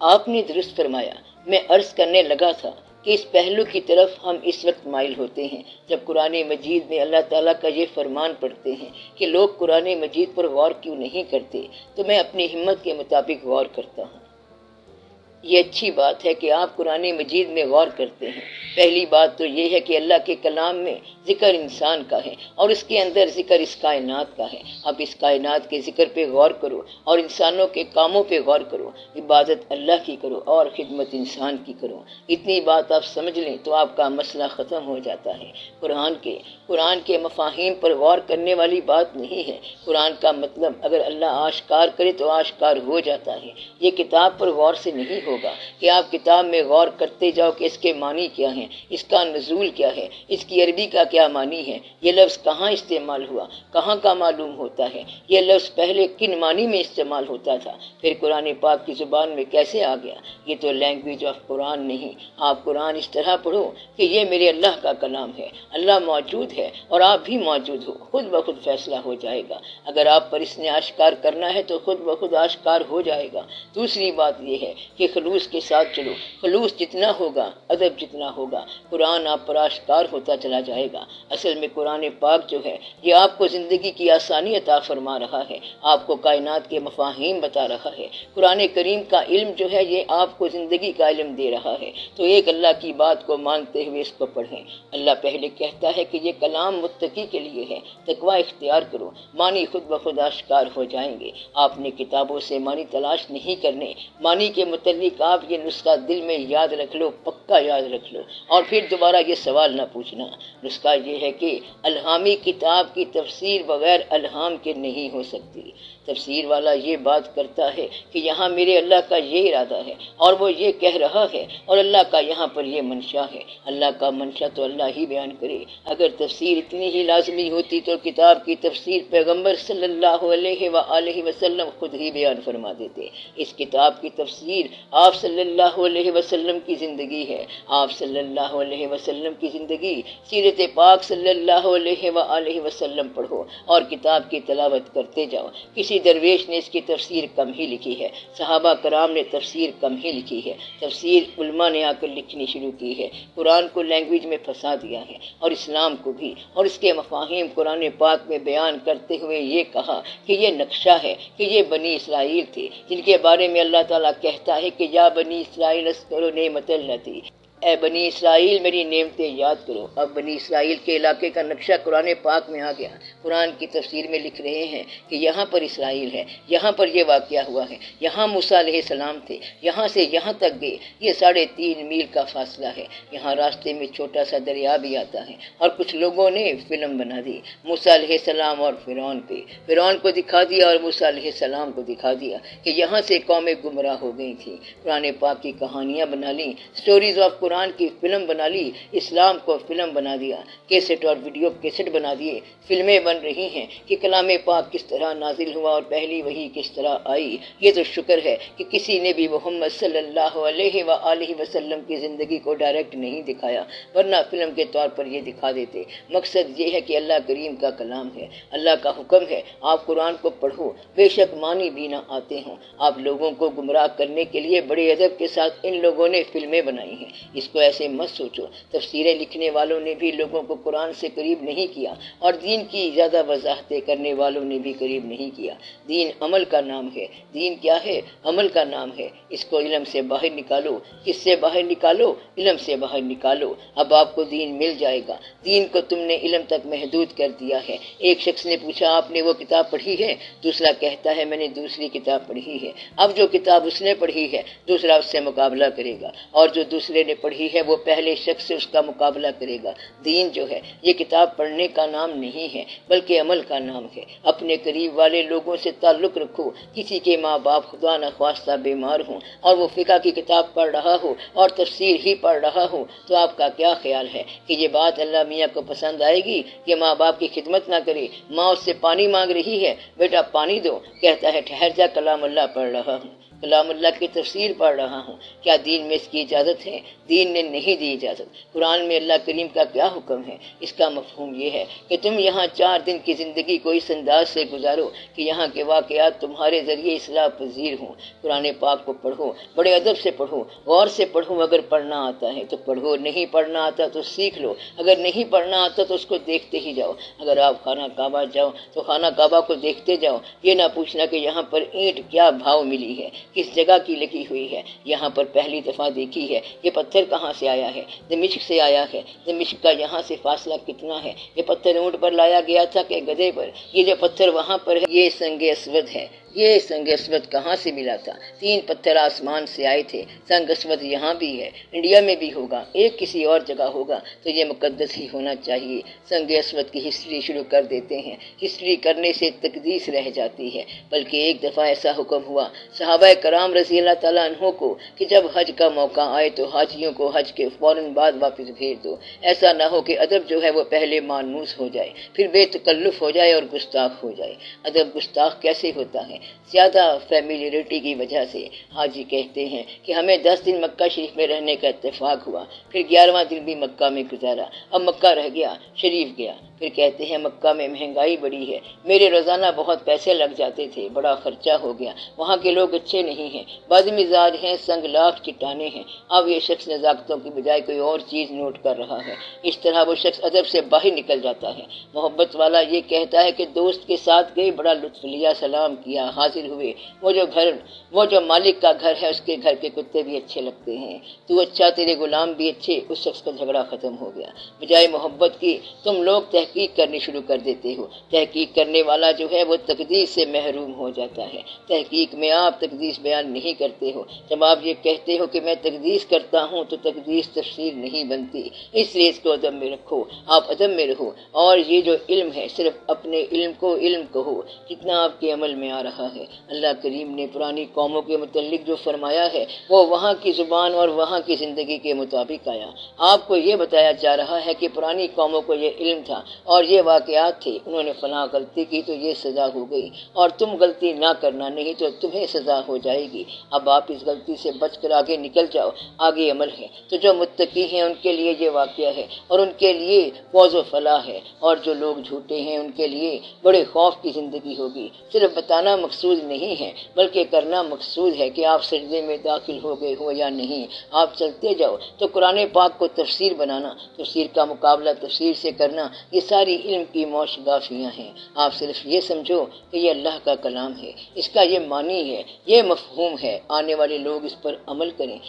آپ نے درست فرمایا۔ میں عرض کرنے لگا تھا کہ اس پہلو کی طرف ہم اس وقت مائل ہوتے ہیں جب قرآن مجید میں اللہ تعالیٰ کا یہ فرمان پڑھتے ہیں کہ لوگ قرآن مجید پر غور کیوں نہیں کرتے، تو میں اپنی ہمت کے مطابق غور کرتا ہوں۔ یہ اچھی بات ہے کہ آپ قرآن مجید میں غور کرتے ہیں۔ پہلی بات تو یہ ہے کہ اللہ کے کلام میں ذکر انسان کا ہے اور اس کے اندر ذکر اس کائنات کا ہے۔ اب اس کائنات کے ذکر پہ غور کرو اور انسانوں کے کاموں پہ غور کرو، عبادت اللہ کی کرو اور خدمت انسان کی کرو۔ اتنی بات آپ سمجھ لیں تو آپ کا مسئلہ ختم ہو جاتا ہے۔ قرآن کے مفاہیم پر غور کرنے والی بات نہیں ہے۔ قرآن کا مطلب اگر اللہ آشکار کرے تو آشکار ہو جاتا ہے۔ یہ کتاب پر غور سے نہیں ہوگا کہ آپ کتاب میں غور کرتے جاؤ کہ اس کے معنی کیا ہیں، اس کا نزول کیا ہے، اس کی عربی کا کیا معنی ہے، یہ لفظ کہاں استعمال ہوا، کہاں کا معلوم ہوتا ہے، یہ لفظ پہلے کن معنی میں استعمال ہوتا تھا، پھر قرآن پاک کی زبان میں کیسے آ گیا۔ یہ تو لینگویج آف قرآن نہیں۔ آپ قرآن اس طرح پڑھو کہ یہ میرے اللہ کا کلام ہے، اللہ موجود ہے اور آپ بھی موجود ہو، خود بخود فیصلہ ہو جائے گا۔ اگر آپ پر اس نے آشکار کرنا ہے تو خود بخود آشکار ہو جائے گا۔ دوسری بات یہ ہے کہ خلوص کے ساتھ چلو۔ خلوص جتنا ہوگا، ادب جتنا ہوگا، قرآن آپ پر آشکار ہوتا چلا جائے گا۔ اصل میں قرآن پاک جو ہے یہ آپ کو زندگی کی آسانی عطا فرما رہا ہے، آپ کو کائنات کے مفاہیم بتا رہا ہے۔ قرآن کریم کا علم جو ہے یہ آپ کو زندگی کا علم دے رہا ہے۔ تو ایک اللہ کی بات کو مانتے ہوئے اس کو پڑھیں۔ اللہ پہلے کہتا ہے کہ یہ کلام متقی کے لیے ہے، تقوی اختیار کرو، معنی خود بخود آشکار ہو جائیں گے۔ آپ نے کتابوں سے معنی تلاش نہیں کرنے، معنی کے متعلق آپ یہ نسخہ دل میں یاد رکھ لو، پکا یاد رکھ لو، اور پھر دوبارہ یہ سوال نہ پوچھنا۔ نسخہ یہ ہے کہ الہامی کتاب کی تفسیر بغیر الہام کے نہیں ہو سکتی۔ تفسیر والا یہ بات کرتا ہے کہ یہاں میرے اللہ کا یہ ارادہ ہے اور وہ یہ کہہ رہا ہے اور اللہ کا یہاں پر یہ منشا ہے۔ اللہ کا منشا تو اللہ ہی بیان کرے۔ اگر تفسیر اتنی ہی لازمی ہوتی تو کتاب کی تفسیر پیغمبر صلی اللہ علیہ وآلہ وسلم خود ہی بیان فرما دیتے۔ اس کتاب کی تفسیر آپ صلی اللہ علیہ وسلم کی زندگی ہے۔ آپ صلی اللہ علیہ وسلم کی زندگی، سیرت پاک صلی اللہ علیہ وآلہ وسلم پڑھو اور کتاب کی تلاوت کرتے جاؤ۔ کسی درویش نے اس کی تفسیر کم ہی لکھی ہے، صحابہ کرام نے تفسیر کم ہی لکھی ہے، تفسیر علماء نے آ کر لکھنی شروع کی ہے۔ قرآن کو لینگویج میں پھنسا دیا ہے اور اسلام کو بھی، اور اس کے مفاہیم قرآن پاک میں بیان کرتے ہوئے یہ کہا کہ یہ نقشہ ہے کہ یہ بنی اسرائیل تھے جن کے بارے میں اللہ تعالیٰ کہتا ہے کہ یا بنی اسرائیل اذکروا نعمت اللتی، اے بنی اسرائیل میری نعمتیں یاد کرو۔ اب بنی اسرائیل کے علاقے کا نقشہ قرآن پاک میں آ گیا۔ قرآن کی تفسیر میں لکھ رہے ہیں کہ یہاں پر اسرائیل ہے، یہاں پر یہ واقعہ ہوا ہے، یہاں موسیٰ علیہ السلام تھے، یہاں سے یہاں تک گئے، یہ 3.5 میل کا فاصلہ ہے، یہاں راستے میں چھوٹا سا دریا بھی آتا ہے۔ اور کچھ لوگوں نے فلم بنا دی موسیٰ علیہ السلام اور فرعون پہ، فرعون کو دکھا دیا اور موسیٰ علیہ السلام کو دکھا دیا کہ یہاں سے قومیں گمراہ ہو گئی تھیں۔ قرآن پاک کی کہانیاں بنا لی، سٹوریز آف قرآن کی فلم بنا لی، اسلام کو فلم بنا دیا، کیسٹ اور ویڈیو کیسٹ بنا دیے، فلمیں بن رہی ہیں کہ کلام پاک کس طرح نازل ہوا اور پہلی وحی کس طرح آئی۔ یہ تو شکر ہے کہ کسی نے بھی محمد صلی اللہ علیہ وآلہ وسلم کی زندگی کو ڈائریکٹ نہیں دکھایا، ورنہ فلم کے طور پر یہ دکھا دیتے۔ مقصد یہ ہے کہ اللہ کریم کا کلام ہے، اللہ کا حکم ہے، آپ قرآن کو پڑھو، بے شک معنی بھی نہ آتے ہوں۔ آپ لوگوں کو گمراہ کرنے کے لیے بڑے ادب کے ساتھ ان لوگوں نے فلمیں بنائی ہیں، اس کو ایسے مت سوچو۔ تفسیریں لکھنے والوں نے بھی لوگوں کو قرآن سے قریب نہیں کیا اور دین کی زیادہ وضاحتیں کرنے والوں نے بھی قریب نہیں کیا۔ دین عمل کا نام ہے۔ دین کیا ہے؟ عمل کا نام ہے۔ اس کو علم سے باہر نکالو۔ کس سے باہر نکالو؟ علم سے باہر نکالو۔ اب آپ کو دین مل جائے گا۔ دین کو تم نے علم تک محدود کر دیا ہے۔ ایک شخص نے پوچھا آپ نے وہ کتاب پڑھی ہے؟ دوسرا کہتا ہے میں نے دوسری کتاب پڑھی ہے۔ اب جو کتاب اس نے پڑھی ہے دوسرا اس سے مقابلہ کرے گا، اور جو دوسرے نے پڑھی ہے وہ پہلے شخص سے اس کا مقابلہ کرے گا۔ دین جو ہے یہ کتاب پڑھنے کا نام نہیں ہے بلکہ عمل کا نام ہے۔ اپنے قریب والے لوگوں سے تعلق رکھو۔ کسی کے ماں باپ خدا نخواستہ بیمار ہوں اور وہ فقہ کی کتاب پڑھ رہا ہو اور تفسیر ہی پڑھ رہا ہو تو آپ کا کیا خیال ہے کہ یہ بات اللہ میاں کو پسند آئے گی کہ ماں باپ کی خدمت نہ کرے؟ ماں اس سے پانی مانگ رہی ہے، بیٹا پانی دو، کہتا ہے ٹھہر جا کلام اللہ پڑھ رہا ہوں۔ کلام اللہ کی تفسیر پڑھ رہا ہوں، کیا دین میں اس کی اجازت ہے؟ دین نے نہیں دی اجازت۔ قرآن میں اللہ کریم کا کیا حکم ہے؟ اس کا مفہوم یہ ہے کہ تم یہاں 4 دن کی زندگی کو اس انداز سے گزارو کہ یہاں کے واقعات تمہارے ذریعے اصلاح پذیر ہوں۔ قرآن پاک کو پڑھو، بڑے ادب سے پڑھو، غور سے پڑھو۔ اگر پڑھنا آتا ہے تو پڑھو، نہیں پڑھنا آتا تو سیکھ لو۔ اگر نہیں پڑھنا آتا تو اس کو دیکھتے ہی جاؤ۔ اگر آپ خانہ کعبہ جاؤ تو خانہ کعبہ کو دیکھتے جاؤ، یہ نہ پوچھنا کہ یہاں پر اینٹ کیا بھاؤ ملی ہے، کس جگہ کی لگی ہوئی ہے، یہاں پر پہلی دفعہ دیکھی ہے، یہ پتھر کہاں سے آیا ہے، دمشق سے آیا ہے، دمشق کا یہاں سے فاصلہ کتنا ہے، یہ پتھر اونٹ پر لایا گیا تھا کہ گدھے پر، یہ جو پتھر وہاں پر ہے یہ سنگ اسود ہے، یہ سنگ اسود کہاں سے ملا تھا؟ 3 پتھر آسمان سے آئے تھے۔ سنگ اسود یہاں بھی ہے، انڈیا میں بھی ہوگا، ایک کسی اور جگہ ہوگا تو یہ مقدس ہی ہونا چاہیے۔ سنگ اسود کی ہسٹری شروع کر دیتے ہیں، ہسٹری کرنے سے تقدیس رہ جاتی ہے۔ بلکہ ایک دفعہ ایسا حکم ہوا صحابہ کرام رضی اللہ تعالیٰ عنہ کو کہ جب حج کا موقع آئے تو حاجیوں کو حج کے فوراً بعد واپس بھیج دو، ایسا نہ ہو کہ ادب جو ہے وہ پہلے مانوس ہو جائے، پھر بے تکلف ہو جائے اور گستاخ ہو جائے۔ ادب گستاخ کیسے ہوتا ہے؟ زیادہ فیملیرٹی کی وجہ سے۔ حاجی کہتے ہیں کہ ہمیں 10 دن مکہ شریف میں رہنے کا اتفاق ہوا، پھر 11واں دن بھی مکہ میں گزارا، اب مکہ رہ گیا، شریف گیا۔ پھر کہتے ہیں مکہ میں مہنگائی بڑی ہے، میرے روزانہ بہت پیسے لگ جاتے تھے، بڑا خرچہ ہو گیا، وہاں کے لوگ اچھے نہیں ہیں، بد مزاج ہیں، سنگ لاکھ چٹانے ہیں۔ اب یہ شخص نزاکتوں کی بجائے کوئی اور چیز نوٹ کر رہا ہے۔ اس طرح وہ شخص ادب سے باہر نکل جاتا ہے۔ محبت والا یہ کہتا ہے کہ دوست کے ساتھ گئے، بڑا لطف لیا، سلام کیا، حاضر ہوئے، وہ جو مالک کا گھر ہے اس کے گھر کے کتے بھی اچھے لگتے ہیں، تو اچھا، تیرے غلام بھی اچھے۔ اس شخص کا جھگڑا ختم ہو گیا۔ بجائے محبت کی تم لوگ تحقیق کرنی شروع کر دیتے ہو۔ تحقیق کرنے والا جو ہے وہ تقدیس سے محروم ہو جاتا ہے۔ تحقیق میں آپ تقدیس بیان نہیں کرتے ہو۔ جب آپ یہ کہتے ہو کہ میں تقدیس کرتا ہوں تو تقدیس تفسیر نہیں بنتی، اس لیے اس کو ادب میں رکھو، آپ ادب میں رہو۔ اور یہ جو علم ہے صرف اپنے علم کو علم کہو، کتنا آپ کے عمل میں آ رہا ہے۔ اللہ کریم نے پرانی قوموں کے متعلق جو فرمایا ہے وہ وہاں کی زبان اور وہاں کی زندگی کے مطابق آیا۔ آپ کو یہ بتایا جا رہا ہے کہ پرانی قوموں کو یہ علم تھا اور یہ واقعات تھے، انہوں نے فلاں غلطی کی تو یہ سزا ہو گئی، اور تم غلطی نہ کرنا، نہیں تو تمہیں سزا ہو جائے گی۔ اب آپ اس غلطی سے بچ کر آگے نکل جاؤ، آگے عمل ہے۔ تو جو متقی ہیں ان کے لیے یہ واقعہ ہے اور ان کے لیے فوز و فلاح ہے، اور جو لوگ جھوٹے ہیں ان کے لیے بڑے خوف کی زندگی ہوگی۔ صرف بتانا مقصود نہیں ہے بلکہ کرنا مقصود ہے کہ آپ سجدے میں داخل ہو گئے ہو یا نہیں۔ آپ چلتے جاؤ تو قرآن پاک کو تفسیر بنانا، تفسیر کا مقابلہ تفسیر سے کرنا، یہ ساری علم کی موش گافیاں ہیں۔ آپ صرف یہ سمجھو کہ یہ اللہ کا کلام ہے، اس کا یہ معنی ہے، یہ مفہوم ہے، آنے والے لوگ اس پر عمل کریں۔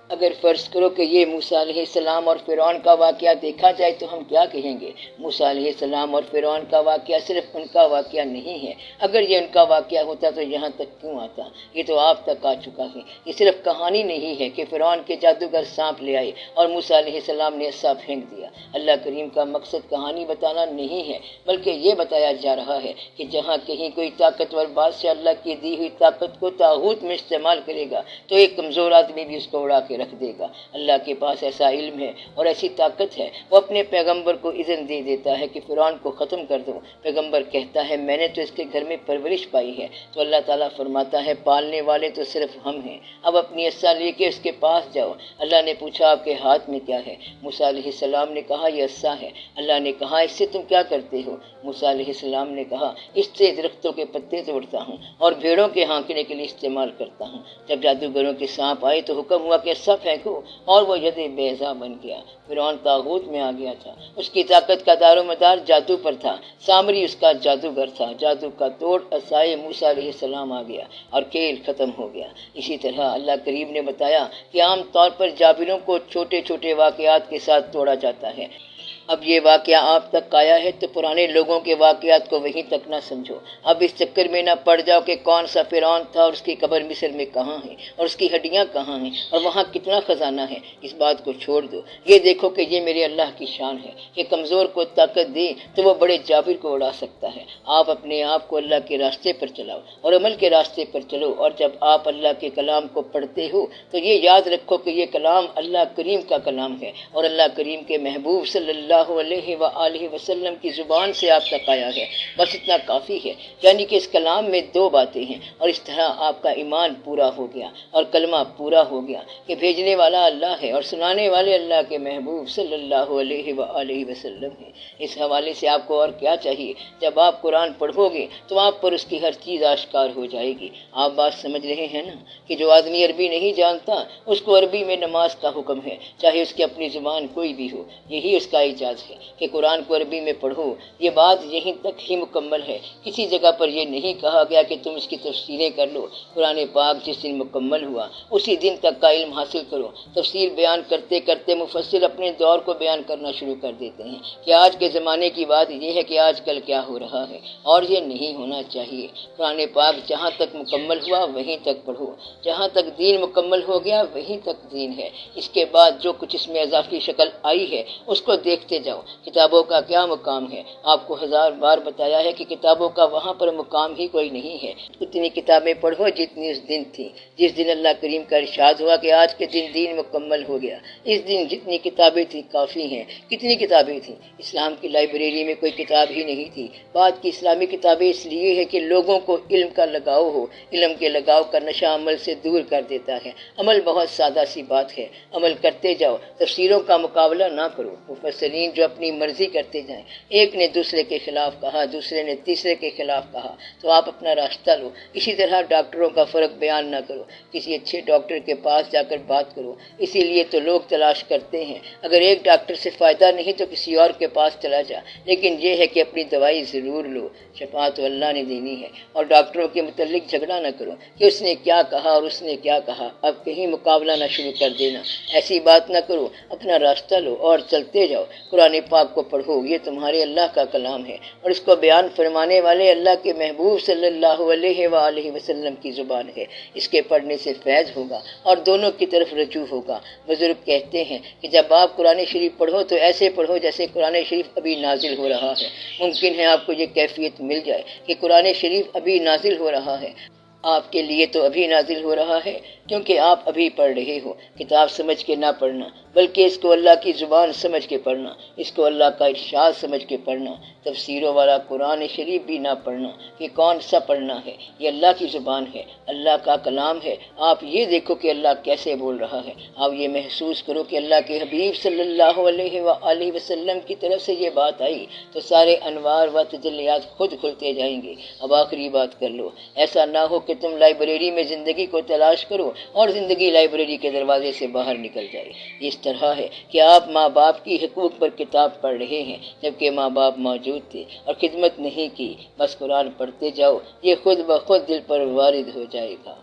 اگر فرض کرو کہ یہ موسیٰ علیہ السلام اور فرعون کا واقعہ دیکھا جائے تو ہم کیا کہیں گے؟ موسیٰ علیہ السلام اور فرعون کا واقعہ صرف ان کا واقعہ نہیں ہے۔ اگر یہ ان کا واقعہ ہوتا تو یہاں تک کیوں آتا؟ یہ تو آپ تک آ چکا ہے۔ یہ صرف کہانی نہیں ہے کہ فرعون کے جادوگر سانپ لے آئے اور موسیٰ علیہ السلام نے عصا پھینک دیا۔ اللہ کریم کا مقصد کہانی بتانا نہیں ہے بلکہ یہ بتایا جا رہا ہے کہ جہاں کہیں کوئی طاقتور بادشاہ اللہ کی دی ہوئی طاقت کو طاغوت میں استعمال کرے گا تو ایک کمزور آدمی بھی اس کو اڑا کے رکھ دے گا۔ اللہ کے پاس ایسا علم ہے اور ایسی طاقت ہے، وہ اپنے پیغمبر کو اذن دے دیتا ہے کہ فرعون کو ختم کر دو۔ پیغمبر کہتا ہے میں نے تو اس کے گھر میں پرورش پائی ہے، تو اللہ تعالیٰ فرماتا ہے پالنے والے تو صرف ہم ہیں، اب اپنی عصا لے کے اس کے پاس جاؤ۔ اللہ نے پوچھا آپ کے ہاتھ میں کیا ہے؟ موسیٰ علیہ السلام نے کہا یہ عصا ہے۔ اللہ نے کہا اس سے تم کیا کرتے ہو؟ موسیٰ علیہ السلام نے کہا اس سے درختوں کے پتے توڑتا ہوں اور بھیڑوں کے ہانکنے کے لیے استعمال کرتا ہوں۔ جب جادوگروں کے سانپ آئے تو حکم ہوا کہ عصا پھینکو اور وہ ید بیضا بن گیا۔ فرعون طاغوت میں آ گیا تھا، اس کی طاقت کا دار و مدار جادو پر تھا، سامری اس کا جادوگر تھا۔ جادو کا توڑ عصائے موسیٰ علیہ السلام آ گیا اور کھیل ختم ہو گیا۔ اسی طرح اللہ کریم نے بتایا کہ عام طور پر جابروں کو چھوٹے چھوٹے واقعات کے ساتھ توڑا جاتا ہے۔ اب یہ واقعہ آپ تک آیا ہے تو پرانے لوگوں کے واقعات کو وہیں تک نہ سمجھو۔ اب اس چکر میں نہ پڑ جاؤ کہ کون سا فرعون تھا اور اس کی قبر مصر میں کہاں ہے اور اس کی ہڈیاں کہاں ہیں اور وہاں کتنا خزانہ ہے۔ اس بات کو چھوڑ دو، یہ دیکھو کہ یہ میرے اللہ کی شان ہے کہ کمزور کو طاقت دے تو وہ بڑے جابر کو اڑا سکتا ہے۔ آپ اپنے آپ کو اللہ کے راستے پر چلاؤ اور عمل کے راستے پر چلو، اور جب آپ اللہ کے کلام کو پڑھتے ہو تو یہ یاد رکھو کہ یہ کلام اللہ کریم کا کلام ہے اور اللہ کریم کے محبوب صلی اللہ اللہ علیہ وآلہ وسلم کی زبان سے آپ تک آیا ہے، بس اتنا کافی ہے۔ یعنی کہ اس کلام میں دو باتیں ہیں، اور اس طرح آپ کا ایمان پورا ہو گیا اور کلمہ پورا ہو گیا کہ بھیجنے والا اللہ ہے اور سنانے والے اللہ کے محبوب صلی اللہ علیہ وآلہ وسلم ہیں۔ اس حوالے سے آپ کو اور کیا چاہیے؟ جب آپ قرآن پڑھو گے تو آپ پر اس کی ہر چیز آشکار ہو جائے گی۔ آپ بات سمجھ رہے ہیں نا کہ جو آدمی عربی نہیں جانتا اس کو عربی میں نماز کا حکم ہے، چاہے اس کی اپنی زبان کوئی بھی ہو۔ یہی اس کا اعجاز ہے کہ قرآن کو عربی میں پڑھو۔ یہ بات یہیں تک ہی مکمل ہے، کسی جگہ پر یہ نہیں کہا گیا کہ تم اس کی تفسیریں کر لو۔ قرآن پاک جس دن مکمل ہوا اسی دن تک کا علم حاصل کرو۔ تفسیر بیان کرتے کرتے مفسر اپنے دور کو بیان کرنا شروع کر دیتے ہیں کہ آج کے زمانے کی بات یہ ہے کہ آج کل کیا ہو رہا ہے، اور یہ نہیں ہونا چاہیے۔ قرآن پاک جہاں تک مکمل ہوا وہیں تک پڑھو، جہاں تک دین مکمل ہو گیا وہیں تک دین ہے۔ اس کے بعد جو کچھ اس میں اضافی شکل آئی ہے اس کو دیکھتے جاؤ۔ کتابوں کا کیا مقام ہے؟ آپ کو 1000 بار بتایا ہے کہ کتابوں کا وہاں پر مقام ہی کوئی نہیں ہے۔ اتنی کتابیں پڑھو جتنی اس دن تھی، جس دن اللہ کریم کا ارشاد ہوا کہ آج کے دن دین مکمل ہو گیا۔ اس دن جتنی کتابیں تھیں کافی ہیں۔ کتنی کتابیں تھیں؟ اسلام کی لائبریری میں کوئی کتاب ہی نہیں تھی۔ بعد کی اسلامی کتابیں اس لیے ہے کہ لوگوں کو علم کا لگاؤ ہو۔ علم کے لگاؤ کا نشہ عمل سے دور کر دیتا ہے۔ عمل بہت سادہ سی بات ہے، عمل کرتے جاؤ، تفسیروں کا مقابلہ نہ کرو۔ مفسرین جو اپنی مرضی کرتے جائیں، ایک نے دوسرے کے خلاف کہا، دوسرے نے تیسرے کے خلاف کہا، تو آپ اپنا راستہ لو۔ اسی طرح ڈاکٹروں کا فرق بیان نہ کرو، کسی اچھے ڈاکٹر کے پاس جا کر بات کرو۔ اسی لیے تو لوگ تلاش کرتے ہیں، اگر ایک ڈاکٹر سے فائدہ نہیں تو کسی اور کے پاس چلا جا، لیکن یہ ہے کہ اپنی دوائی ضرور لو۔ شفا تو اللہ نے دینی ہے، اور ڈاکٹروں کے متعلق جھگڑا نہ کرو کہ اس نے کیا کہا اور اس نے کیا کہا، اب کہیں مقابلہ نہ شروع کر دینا۔ ایسی بات نہ کرو، اپنا راستہ لو اور چلتے جاؤ۔ قرآن پاک کو پڑھو، یہ تمہارے اللہ کا کلام ہے اور اس کو بیان فرمانے والے اللہ کے محبوب صلی اللہ علیہ وآلہ وسلم کی زبان ہے۔ اس کے پڑھنے سے فیض ہوگا اور دونوں کی طرف رجوع ہوگا۔ بزرگ کہتے ہیں کہ جب آپ قرآن شریف پڑھو تو ایسے پڑھو جیسے قرآن شریف ابھی نازل ہو رہا ہے۔ ممکن ہے آپ کو یہ کیفیت مل جائے کہ قرآن شریف ابھی نازل ہو رہا ہے۔ آپ کے لیے تو ابھی نازل ہو رہا ہے کیونکہ آپ ابھی پڑھ رہے ہو۔ کتاب سمجھ کے نہ پڑھنا، بلکہ اس کو اللہ کی زبان سمجھ کے پڑھنا، اس کو اللہ کا ارشاد سمجھ کے پڑھنا۔ تفسیروں والا قرآن شریف بھی نہ پڑھنا کہ کون سا پڑھنا ہے، یہ اللہ کی زبان ہے، اللہ کا کلام ہے۔ آپ یہ دیکھو کہ اللہ کیسے بول رہا ہے، آپ یہ محسوس کرو کہ اللہ کے حبیب صلی اللہ علیہ وآلہ وسلم کی طرف سے یہ بات آئی تو سارے انوار و تجلیات خود کھلتے جائیں گے۔ اب آخری بات کر لو، ایسا نہ ہو کہ تم لائبریری میں زندگی کو تلاش کرو اور زندگی لائبریری کے دروازے سے باہر نکل جائے۔ اس طرح ہے کہ آپ ماں باپ کی حقوق پر کتاب پڑھ رہے ہیں جبکہ ماں باپ موجود تھے اور خدمت نہیں کی۔ بس قرآن پڑھتے جاؤ، یہ خود بخود دل پر وارد ہو جائے گا۔